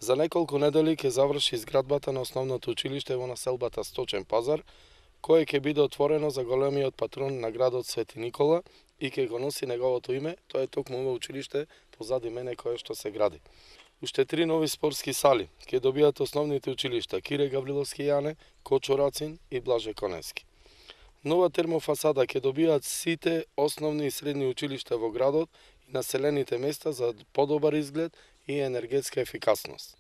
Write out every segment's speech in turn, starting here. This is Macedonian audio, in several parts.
За неколку недели ќе заврши изградбата на основното училиште во населбата Сточен пазар, кое ќе биде отворено за големиот патрон на градот Свети Никола и ќе го носи неговото име. Тоа е токму ова училиште позади мене кое што се гради. Уште 3 нови спортски сали ќе добијат основните училишта Кире Гавриловски Јане, Кочо Рацин и Блаже Коневски. Нова термофасада ќе добијат сите основни и средни училишта во градот и населените места за подобар изглед и енергетска ефикасност.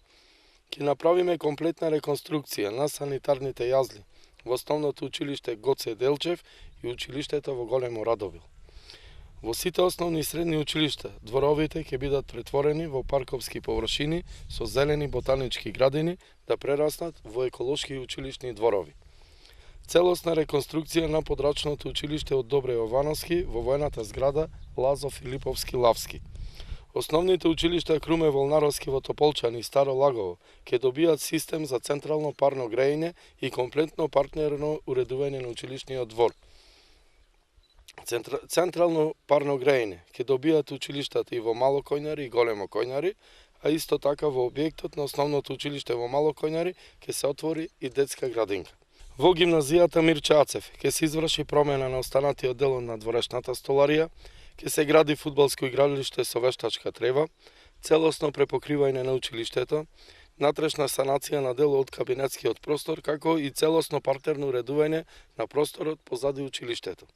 Ќе направиме комплетна реконструкција на санитарните јазли во основното училиште Гоце Делчев и училиштето во Големо Радовил. Во сите основни и средни училишта, дворовите ќе бидат претворени во парковски површини со зелени ботанички градини да прераснат во еколошки училишни дворови. Целосна реконструкција на подрачното училиште од Добре Јовановски во воената зграда Лазо Филиповски Лавски. Основните училишта Круме Волнаровски во Тополчани и Старо Лагово ќе добијат систем за централно парно грејење и комплетно партнерно уредување на училишниот двор. Централно парно грејење ќе добијат училиштата и во Мало Којнари и Големо Којнари, а исто така во објектот на основното училиште во Мало Којнари ќе се отвори и детска градинка. Во гимназијата Мирче Ацев ќе се изврши промена на останатиот дел на дворешната столарија, ќе се гради фудбалско игралиште со вештачка трева, целосно препокривање на училиштето, натрешна санација на дел од кабинетскиот простор, како и целосно партерно уредување на просторот позади училиштето.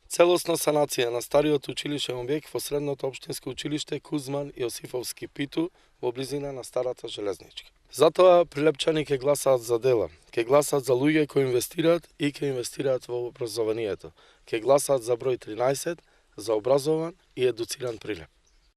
Целосна санација на стариот училишен објект во средното општинско училиште Кузман Јосифовски Питу во близина на старата железничка. Затоа прилепчани ќе гласаат за дела, ќе гласаат за луѓе кои инвестираат и ќе инвестираат во образованието, ќе гласаат за број 13, за образован и едуциран Прилеп.